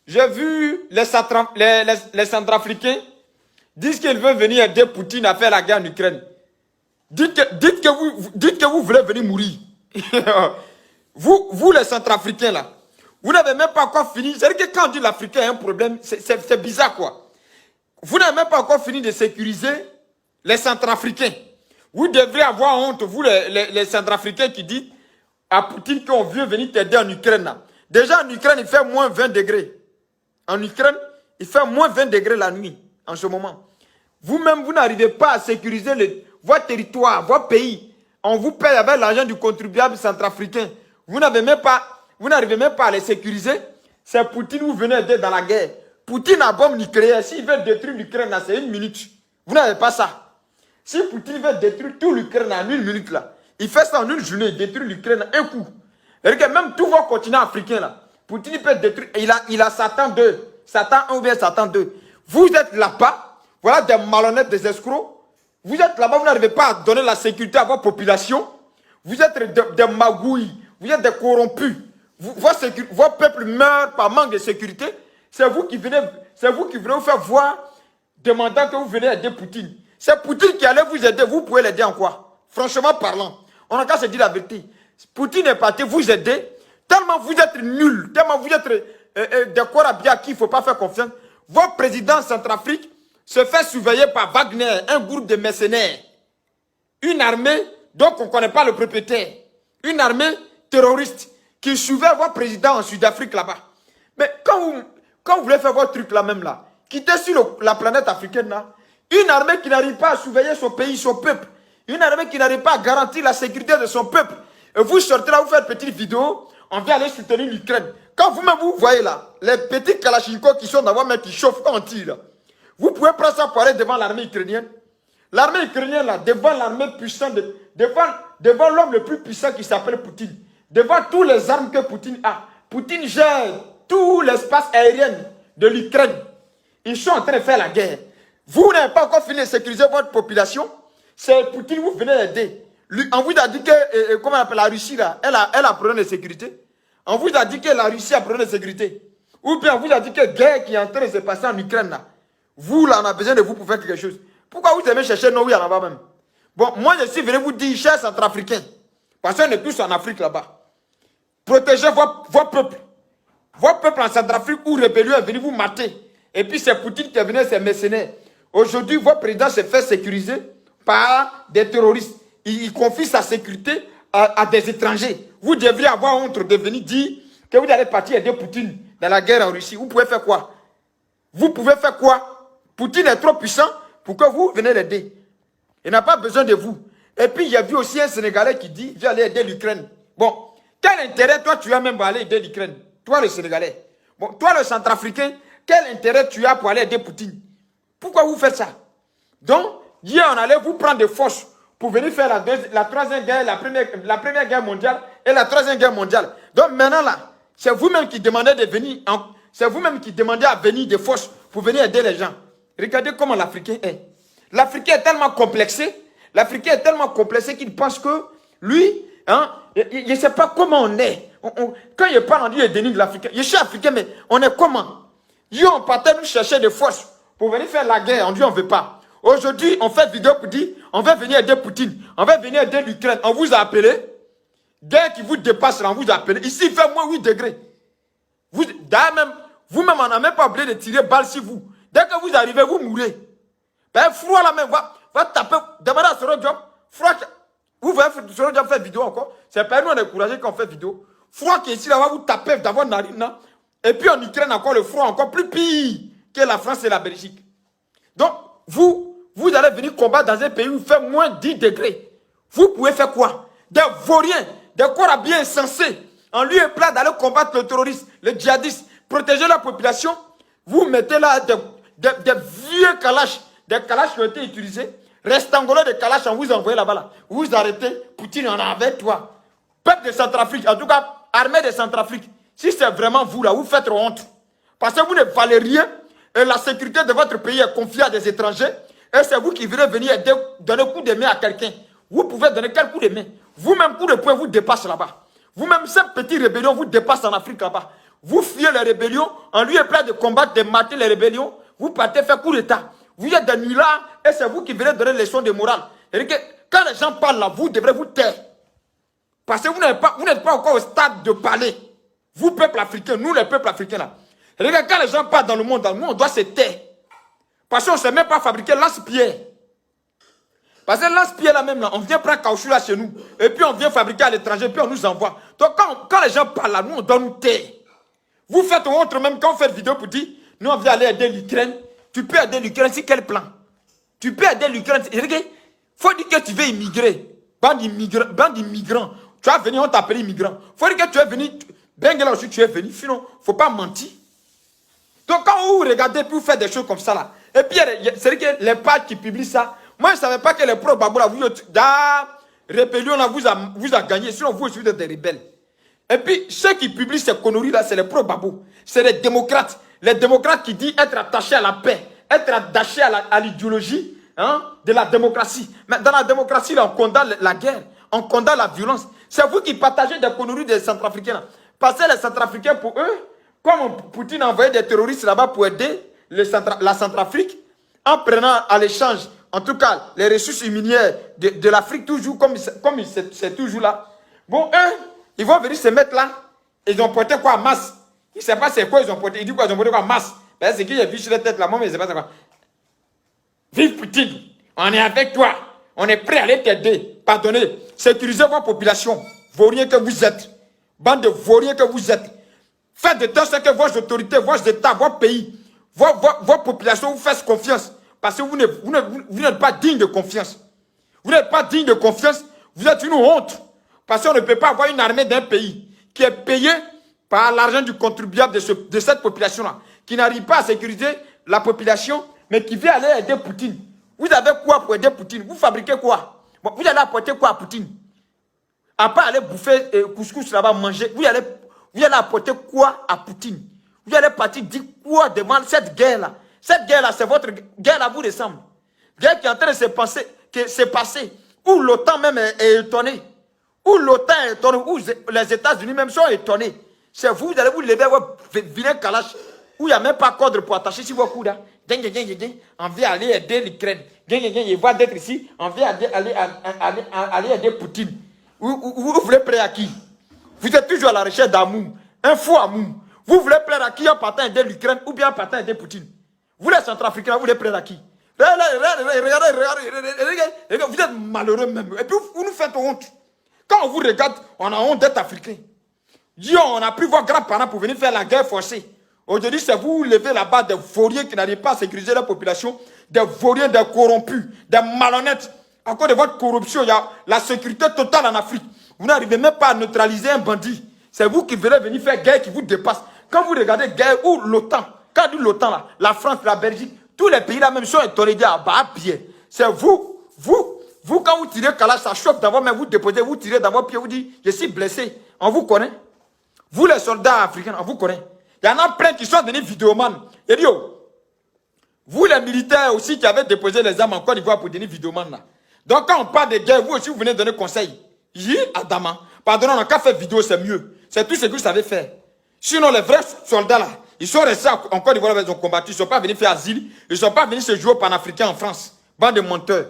J'ai vu les Centrafricains disent qu'ils veulent venir aider Poutine à faire la guerre en Ukraine. Dites que vous voulez venir mourir. vous les Centrafricains là, vous n'avez même pas encore fini. C'est-à-dire que quand on dit l'Africain a un problème, c'est bizarre quoi. Vous n'avez même pas encore fini de sécuriser les Centrafricains. Vous devriez avoir honte, vous les Centrafricains qui disent à Poutine qu'on veut venir t'aider en Ukraine là. Déjà en Ukraine, il fait moins 20 degrés. En Ukraine, il fait moins 20 degrés la nuit en ce moment. Vous-même, vous n'arrivez pas à sécuriser votre territoire, votre pays. On vous paye avec l'argent du contribuable centrafricain. Vous n'arrivez même pas à les sécuriser. C'est Poutine vous venez aider dans la guerre. Poutine a bombe nucléaire. S'il veut détruire l'Ukraine, c'est 1 minute. Vous n'avez pas ça. Si Poutine veut détruire tout l'Ukraine en 1 minute, là, il fait ça en 1 journée, il détruit l'Ukraine un coup. Regarde, même tous vos continents africains, là, Poutine peut détruire. Il a Satan 2. Satan 1 ou bien Satan 2. Vous êtes là-bas, voilà des malhonnêtes, des escrocs. Vous êtes là-bas, vous n'arrivez pas à donner la sécurité à votre population. Vous êtes des magouilles, vous êtes des corrompus. Votre peuple meurt par manque de sécurité. C'est vous qui venez vous faire voir, demandant que vous venez aider Poutine. C'est Poutine qui allait vous aider, vous pouvez l'aider en quoi? Franchement parlant, on n'a qu'à se dire la vérité. Poutine est parti vous aider, tellement vous êtes nuls, tellement vous êtes des corps à bien à qui il ne faut pas faire confiance. Votre président Centrafrique se fait surveiller par Wagner, un groupe de mercenaires. Une armée dont on ne connaît pas le propriétaire. Une armée terroriste qui surveille votre président en Sud-Afrique là-bas. Mais quand vous voulez faire votre truc là même là, quittez sur la planète africaine là, une armée qui n'arrive pas à surveiller son pays, son peuple, une armée qui n'arrive pas à garantir la sécurité de son peuple, et vous sortez là, vous faites une petite vidéo, on vient aller soutenir l'Ukraine. Quand vous-même vous voyez là, les petits kalachnikovs qui sont dans votre main, qui chauffent quand on tire là, vous pouvez prendre ça pour aller devant l'armée ukrainienne. L'armée ukrainienne là, devant l'armée puissante, devant l'homme le plus puissant qui s'appelle Poutine, devant toutes les armes que Poutine a. Poutine gère tout l'espace aérien de l'Ukraine. Ils sont en train de faire la guerre. Vous n'avez pas encore fini de sécuriser votre population. C'est Poutine, vous venez aider. On vous a dit que, comment on appelle la Russie là, elle a problème de sécurité. On vous a dit que la Russie a problème de sécurité. Ou bien on vous a dit que la guerre qui est en train de se passer en Ukraine là, vous là, on a besoin de vous pour faire quelque chose. Pourquoi vous aimez chercher non, oui, en bas même? Bon, moi je suis venu vous dire, chers Centrafricains, parce qu'on est tous en Afrique là-bas. Protégez votre peuple. Votre peuple en Centrafrique où rébellion est venu vous mater. Et puis c'est Poutine qui est venu, c'est mercenaires. Aujourd'hui, votre président se fait sécuriser par des terroristes. Il confie sa sécurité à des étrangers. Vous devriez avoir honte de venir dire que vous allez partir aider Poutine dans la guerre en Russie. Vous pouvez faire quoi? Vous pouvez faire quoi? Poutine est trop puissant pour que vous venez l'aider. Il n'a pas besoin de vous. Et puis, il y a vu aussi un Sénégalais qui dit, je vais aller aider l'Ukraine. Bon, quel intérêt toi tu as même pour aller aider l'Ukraine? Toi le Sénégalais. Bon, toi le Centrafricain, quel intérêt tu as pour aller aider Poutine? Pourquoi vous faites ça? Donc, hier on allait vous prendre des forces pour venir faire la troisième guerre, la première guerre mondiale et la troisième guerre mondiale. Donc maintenant là, c'est vous-même qui demandez de venir, c'est vous-même qui demandez à venir des forces pour venir aider les gens. Regardez comment l'Africain est. L'Africain est tellement complexé, qu'il pense que lui, hein, il ne sait pas comment on est. Quand il parle, on dit qu'il dénigre l'Africain. Je suis africain, mais on est comment? On partait nous chercher des forces pour venir faire la guerre. On dit on ne veut pas. Aujourd'hui, on fait vidéo pour dire on va venir aider Poutine, on va venir aider l'Ukraine. On vous a appelé. Guerre qui vous dépasse, là, on vous a appelé. Ici, il fait moins 8 degrés. Vous-même, on n'a même pas oublié de tirer balle sur vous. Dès que vous arrivez, vous mourrez. Ben, froid là même, va taper. Demandez à Soro Diop. Froid. Vous voyez Soro Diop faire vidéo encore. C'est pas nous, on est encouragé qu'on fait vidéo. Froid qui est ici, là, va vous taper dans votre narine, là. Et puis en Ukraine, encore le froid, encore plus pire que la France et la Belgique. Donc, vous allez venir combattre dans un pays où il fait moins 10 degrés. Vous pouvez faire quoi? Des vauriens, des corps bien insensés, en lieu et place d'aller combattre le terroriste, le djihadiste, protéger la population. Vous mettez là des vieux calaches, des calaches qui ont été utilisés, rectangulaires de calaches, on vous envoie là-bas. Là. Vous arrêtez, Poutine en a avec toi. Peuple de Centrafrique, en tout cas, armée de Centrafrique. Si c'est vraiment vous là, vous faites honte. Parce que vous ne valez rien et la sécurité de votre pays est confiée à des étrangers et c'est vous qui venez venir donner coup de main à quelqu'un. Vous pouvez donner quel coup de main? Vous-même, coup de poing, vous dépasse là-bas. Vous-même, cette petite rébellion vous dépasse en Afrique là-bas. Vous fuyez les rébellions, on lui est prêt de combattre, de mater les rébellions, vous partez faire coup d'État. Vous êtes des nullards et c'est vous qui venez donner les leçons de morale. Quand les gens parlent là, vous devrez vous taire. Parce que vous n'êtes pas encore au stade de parler. Vous, peuple africain, nous les peuples africains là. Regarde, quand les gens parlent dans le monde, on doit se taire. Parce qu'on ne sait même pas fabriquer lance-pierre. Parce que lance-pierre là même, là, on vient prendre caoutchouc là chez nous. Et puis on vient fabriquer à l'étranger, puis on nous envoie. Donc quand les gens parlent là, nous on doit nous taire. Vous faites honte même quand vous faites vidéo pour dire, nous on vient aller aider l'Ukraine. Tu peux aider l'Ukraine, c'est quel plan? Tu peux aider l'Ukraine. Regarde, il faut dire que tu veux immigrer. Bande d'immigrants. Tu vas venir, on t'appelle immigrant. Il faut dire que tu es venu. Benguela aussi, tu es venu. Sinon, il ne faut pas mentir. Donc, quand vous regardez, puis vous faites des choses comme ça, là. Et puis, c'est vrai que les pages qui publient ça, moi, je ne savais pas que les pro-babou, là, rébellion, là, vous a gagné. Sinon, vous aussi, vous êtes des rebelles. Et puis, ceux qui publient ces conneries, là, c'est les pro-babou. C'est les démocrates. Les démocrates qui disent être attachés à la paix, être attachés à l'idéologie de la démocratie. Mais dans la démocratie, là, on condamne la guerre, on condamne la violence. C'est vous qui partagez des conneries des Centrafricains, là. Parce que les Centrafricains, pour eux, comme Poutine a envoyé des terroristes là-bas pour aider la Centrafrique, en prenant à l'échange, en tout cas, les ressources minières de l'Afrique, toujours comme c'est toujours là. Bon, eux, ils vont venir se mettre là. Ils ont porté quoi, masse? Ils ne savent pas c'est quoi ils ont porté. Ils disent quoi, ils ont porté quoi, masse? Ben, c'est qui j'ai vu sur la tête là, moi, mais je ne sais pas c'est quoi. Vive Poutine, on est avec toi. On est prêt à aller t'aider. Pardonnez, sécurisez votre population. Vauriens que vous êtes. Bande de vauriens que vous êtes. Faites de temps que vos autorités, vos États, vos pays, vos populations vous fassent confiance. Parce que vous n'êtes pas digne de confiance. Vous n'êtes pas digne de confiance. Vous êtes une honte. Parce qu'on ne peut pas avoir une armée d'un pays qui est payée par l'argent du contribuable de cette population-là. Qui n'arrive pas à sécuriser la population, mais qui vient aller aider Poutine. Vous avez quoi pour aider Poutine? Vous fabriquez quoi? Bon, vous allez apporter quoi à Poutine? À part aller bouffer couscous là-bas, manger, vous allez apporter quoi à Poutine? Vous allez partir dire quoi devant cette guerre-là? Cette guerre-là, c'est votre guerre à vous ressemble. Guerre qui est en train de se passer, où l'OTAN même est étonné. Où l'OTAN est étonné, où les États-Unis même sont étonnés. C'est vous, vous allez vous lever votre vilain kalash, où il n'y a même pas cordre pour attacher sur vos coudes. On vient aller aider l'Ukraine. Il va d'être ici, on vient aller aider Poutine. Vous voulez plaire à qui? Vous êtes toujours à la recherche d'amour. Un faux amour. Vous voulez plaire à qui en partant aider l'Ukraine ou bien en partant aider Poutine? Vous les Centrafricains, vous voulez plaire à qui? Regardez, vous êtes malheureux même. Et puis vous nous faites honte. Quand on vous regarde, on a honte d'être africain. Dieu, on a pris vos grands-parents pour venir faire la guerre forcée. Aujourd'hui, c'est vous levez là-bas des vauriens qui n'arrivent pas à sécuriser la population, des vauriens, des corrompus, des malhonnêtes. À cause de votre corruption, il y a la sécurité totale en Afrique. Vous n'arrivez même pas à neutraliser un bandit. C'est vous qui venez venir faire guerre qui vous dépasse. Quand vous regardez guerre ou l'OTAN, quand dit l'OTAN là, la France, la Belgique, tous les pays là même sont étonnés de bien. C'est vous, quand vous tirez Kalash, ça chauffe dans vos mains, vous déposez, vous tirez dans vos pieds, vous dites, je suis blessé. On vous connaît. Vous les soldats africains, on vous connaît. Il y en a plein qui sont devenus vidéomans. Et dit, vous les militaires aussi qui avez déposé les armes en Côte d'Ivoire pour devenir vidéomans là. Donc quand on parle de guerre, vous aussi vous venez donner conseil. Adama, pardon, on n'a qu'à faire vidéo, c'est mieux. C'est tout ce que vous savez faire. Sinon les vrais soldats là, ils sont restés en Côte d'Ivoire, ils ont combattu, ils ne sont pas venus faire asile, ils ne sont pas venus se jouer au panafricain en France. Bande de menteurs.